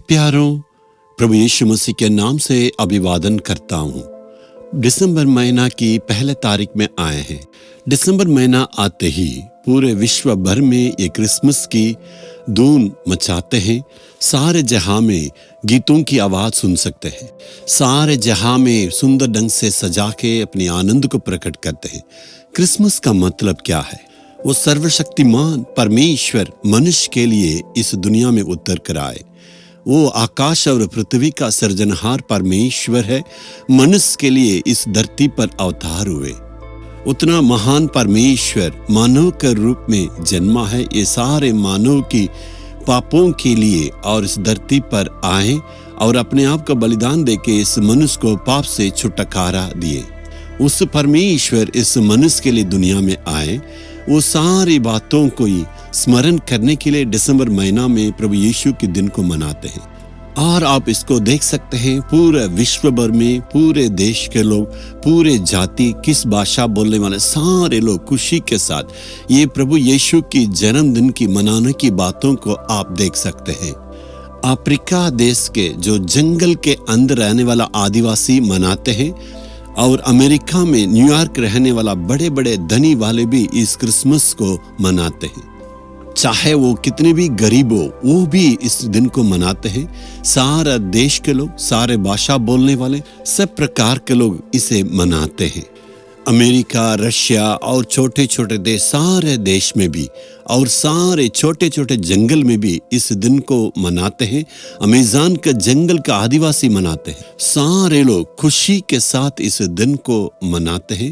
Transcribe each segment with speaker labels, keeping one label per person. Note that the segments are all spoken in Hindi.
Speaker 1: प्यारों, प्रभु यीशु मसीह के नाम से अभिवादन करता हूँ। दिसंबर महीना की पहले तारीख में आए हैं। दिसंबर महीना आते ही पूरे विश्व भर में ये क्रिसमस की धूम मचाते हैं। सारे जहां में गीतों की आवाज सुन सकते हैं। सारे जहां में सुंदर ढंग से सजा के अपने आनंद को प्रकट करते हैं। क्रिसमस का मतलब क्या है? वो सर्वशक्तिमान परमेश्वर मनुष्य के लिए इस दुनिया में उतर कर आए। वो आकाश और पृथ्वी का सृजनहार परमेश्वर है। मनुष्य के लिए इस धरती पर अवतार हुए। उतना महान परमेश्वर मानव के रूप में जन्मा है। ये सारे मानव की पापों के लिए और इस धरती पर आए और अपने आप का बलिदान देके इस मनुष्य को पाप से छुटकारा दिए। उस परमेश्वर इस मनुष्य के लिए दुनिया में आए। वो सारी बातों को ही स्मरण करने के लिए दिसंबर महीना में प्रभु यीशु के दिन को मनाते हैं। और आप इसको देख सकते हैं, पूरे विश्व भर में पूरे देश के लोग, पूरे जाति, किस भाषा बोलने वाले सारे लोग खुशी के साथ ये प्रभु यीशु की जन्मदिन की मनाने की बातों को आप देख सकते हैं। अफ्रीका देश के जो जंगल के अंदर रहने वाला आदिवासी मनाते हैं और अमेरिका में न्यूयॉर्क रहने वाला बड़े बड़े धनी वाले भी इस क्रिसमस को मनाते हैं। चाहे वो कितने भी गरीब हो, वो भी इस दिन को मनाते हैं। सारा देश के लोग, सारे भाषा बोलने वाले, सब प्रकार के लोग इसे मनाते हैं। अमेरिका, रशिया और छोटे छोटे देश, सारे देश में भी और सारे छोटे छोटे जंगल में भी इस दिन को मनाते हैं। अमेज़न का जंगल का आदिवासी मनाते हैं। सारे लोग खुशी के साथ इस दिन को मनाते हैं।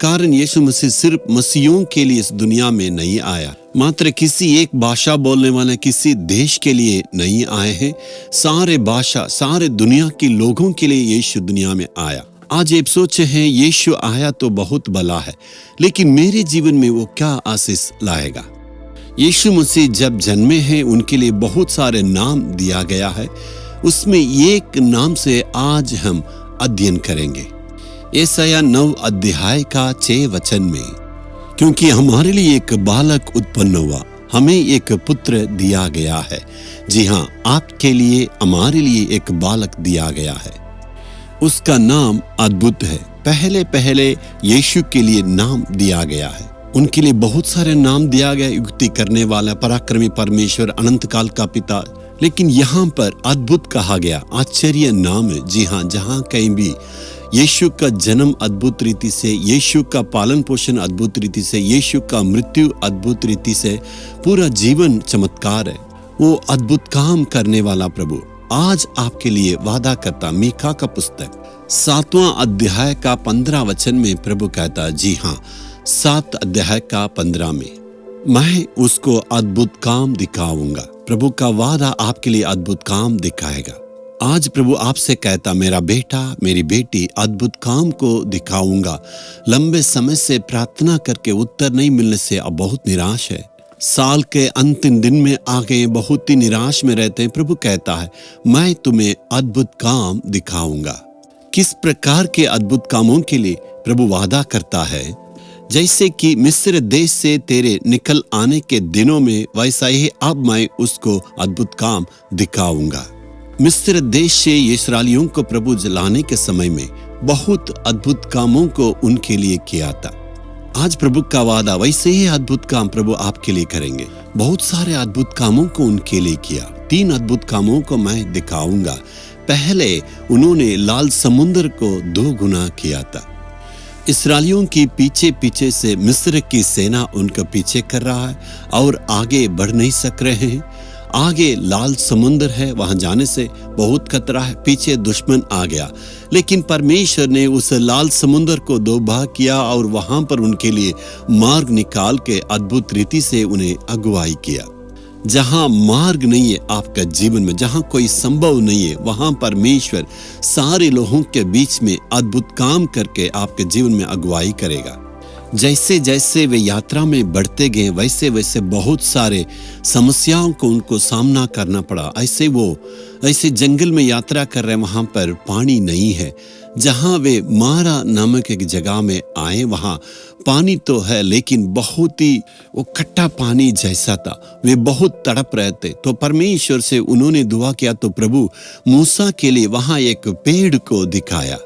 Speaker 1: कारण यीशु मसीह सिर्फ मसीहों के लिए इस दुनिया में नहीं आया, मात्र किसी एक भाषा बोलने वाले किसी देश के लिए नहीं आए हैं। सारे भाषा, सारे दुनिया के लोगों के लिए यीशु दुनिया में आया। आज आप सोचे हैं यीशु आया तो बहुत भला है, लेकिन मेरे जीवन में वो क्या आशीष लाएगा? यीशु मसीह जब जन्मे हैं उनके लिए बहुत सारे नाम दिया गया है। उसमें एक नाम से आज हम अध्ययन करेंगे। यशायाह 9 अध्याय का 6 वचन में, क्योंकि हमारे लिए एक बालक उत्पन्न हुआ, हमें एक पुत्र दिया गया है। जी हाँ, आपके लिए, हमारे लिए एक बालक दिया गया है। उसका नाम अद्भुत है। पहले पहले यीशु के लिए नाम दिया गया है। उनके लिए बहुत सारे नाम दिया गया, युक्ति करने वाला, पराक्रमी परमेश्वर, अनंत काल का पिता। लेकिन यहाँ पर अद्भुत कहा गया, आश्चर्य नाम है। जी हाँ, जहाँ कहीं भी यीशु का जन्म अद्भुत रीति से, यीशु का पालन पोषण अद्भुत रीति से, यीशु का मृत्यु अद्भुत रीति से, पूरा जीवन चमत्कार है। वो अद्भुत काम करने वाला प्रभु आज आपके लिए वादा करता। मीका का पुस्तक 7वां अध्याय का 15 वचन में प्रभु कहता, जी हाँ, 7 अध्याय का 15 में, मैं उसको अद्भुत काम दिखाऊंगा। प्रभु का वादा आपके लिए अद्भुत काम दिखाएगा। आज प्रभु आपसे कहता, मेरा बेटा, मेरी बेटी, अद्भुत काम को दिखाऊंगा। लंबे समय से प्रार्थना करके उत्तर नहीं मिलने से अब बहुत निराश है। साल के अंतिम दिन में आ गए, बहुत ही निराश में रहते हैं। प्रभु कहता है, मैं तुम्हें अद्भुत काम दिखाऊंगा। किस प्रकार के अद्भुत कामों के लिए प्रभु वादा करता है? जैसे कि मिस्र देश से तेरे निकल आने के दिनों में, वैसा ही अब मैं उसको अद्भुत काम दिखाऊंगा। मिस्र देश से इस्राएलियों को प्रभु जलाने के समय में बहुत अद्भुत कामों को उनके लिए किया था। आज प्रभु का वादा, वैसे ही अद्भुत काम प्रभु आपके लिए करेंगे। बहुत सारे अद्भुत कामों को उनके लिए किया। 3 अद्भुत कामों को मैं दिखाऊंगा। पहले उन्होंने लाल समुद्र को 2 गुना किया था। इस्राएलियों की पीछे पीछे से मिस्र की सेना उनके पीछे कर रहा है और आगे बढ़ नहीं सक रहे हैं। आगे लाल समुद्र है, वहां जाने से बहुत खतरा है। पीछे दुश्मन आ गया, लेकिन परमेश्वर ने उस लाल समुद्र को 2 भाग किया और वहां पर उनके लिए मार्ग निकाल के अद्भुत रीति से उन्हें अगुवाई किया। जहां मार्ग नहीं है आपका जीवन में, जहां कोई संभव नहीं है, वहां परमेश्वर सारे लोगों के बीच में अद्भुत काम करके आपके जीवन में अगुवाई करेगा। जैसे जैसे वे यात्रा में बढ़ते गए, वैसे वैसे बहुत सारे समस्याओं को उनको सामना करना पड़ा। ऐसे जंगल में यात्रा कर रहे हैं, वहां पर पानी नहीं है, जहां वे मारा नामक एक जगह में आए, वहां पानी तो है लेकिन बहुत ही वो खट्टा पानी जैसा था। वे बहुत तड़प रहे थे। तो परमेश्वर से उन्होंने दुआ किया तो प्रभु मूसा के लिए वहां एक पेड़ को दिखाया।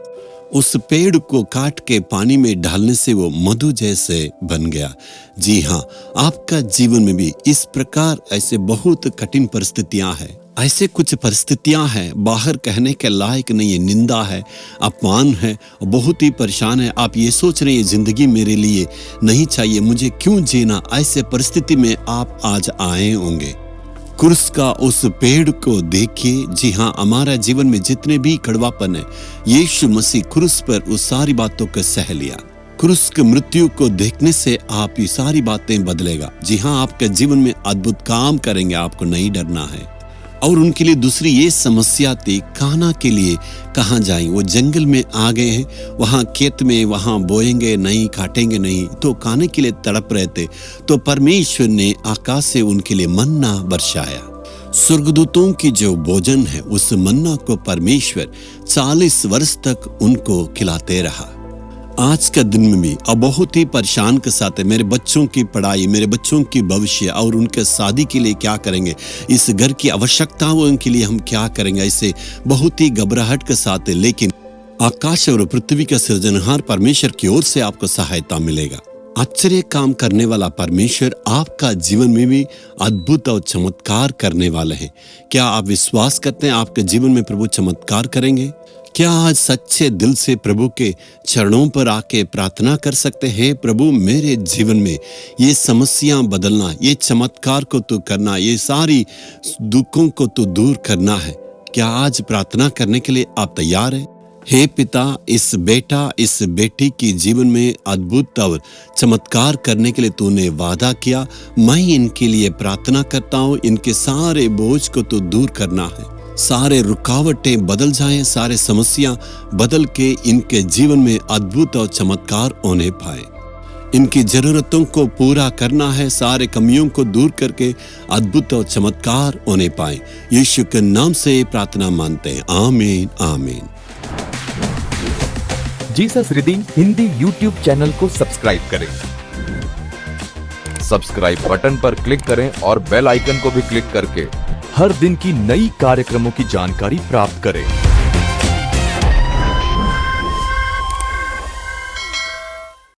Speaker 1: उस पेड़ को काट के पानी में डालने से वो मधु जैसे बन गया। जी हाँ, आपका जीवन में भी इस प्रकार ऐसे बहुत कठिन परिस्थितियां हैं। ऐसे कुछ परिस्थितियां हैं बाहर कहने के लायक नहीं है, निंदा है, अपमान है, बहुत ही परेशान है। आप ये सोच रहे हैं जिंदगी मेरे लिए नहीं चाहिए, मुझे क्यों जीना। ऐसे परिस्थिति में आप आज आए होंगे। क्रूस का उस पेड़ को देखिए। जी हाँ, हमारा जीवन में जितने भी कड़वापन है, यीशु मसीह क्रूस पर उस सारी बातों को सह लिया। क्रूस की मृत्यु को देखने से आप ये सारी बातें बदलेगा। जी हाँ, आपके जीवन में अद्भुत काम करेंगे, आपको नहीं डरना है। और उनके लिए दूसरी ये समस्या थी, खाना के लिए कहाँ जाएं। वो जंगल में आ गए हैं, वहाँ खेत में वहाँ बोएंगे नहीं, काटेंगे नहीं, तो खाने के लिए तड़प रहे थे। तो परमेश्वर ने आकाश से उनके लिए मन्ना बरसाया। स्वर्गदूतों की जो भोजन है, उस मन्ना को परमेश्वर 40 वर्ष तक उनको खिलाते रहा। आज का दिन में भी अब बहुत ही परेशान के साथ है। मेरे बच्चों की पढ़ाई, मेरे बच्चों की भविष्य और उनके शादी के लिए क्या करेंगे, इस घर की आवश्यकताओं के लिए हम क्या करेंगे, ऐसे बहुत ही घबराहट के साथ है। लेकिन आकाश और पृथ्वी का सृजनहार परमेश्वर की ओर से आपको सहायता मिलेगा। आश्चर्य काम करने वाला परमेश्वर आपका जीवन में भी अद्भुत और चमत्कार करने वाले हैं। क्या आप विश्वास करते हैं आपके जीवन में प्रभु चमत्कार करेंगे? क्या आज सच्चे दिल से प्रभु के चरणों पर आके प्रार्थना कर सकते हैं, प्रभु मेरे जीवन में ये समस्याएं बदलना, ये चमत्कार को तू करना, ये सारी दुखों को तू दूर करना है। क्या आज प्रार्थना करने के लिए आप तैयार हैं? हे पिता, इस बेटा इस बेटी की जीवन में अद्भुत और चमत्कार करने के लिए तूने वादा किया। मैं इनके लिए प्रार्थना करता हूँ, इनके सारे बोझ को तू दूर करना है, सारे रुकावटें बदल जाएं, सारे समस्या बदल के इनके जीवन में अद्भुत और चमत्कार होने पाए। इनकी जरूरतों को पूरा करना है, सारे कमियों को दूर करके अद्भुत और चमत्कार होने पाए। यीशु के नाम से प्रार्थना मानते हैं, आमीन आमीन।
Speaker 2: Jesus redeem Hindi YouTube channel को सब्सक्राइब करें। सब्सक्राइब बटन पर क्लिक करें और बेल आइकन को भी क्लिक करके हर दिन की नई कार्यक्रमों की जानकारी प्राप्त करें।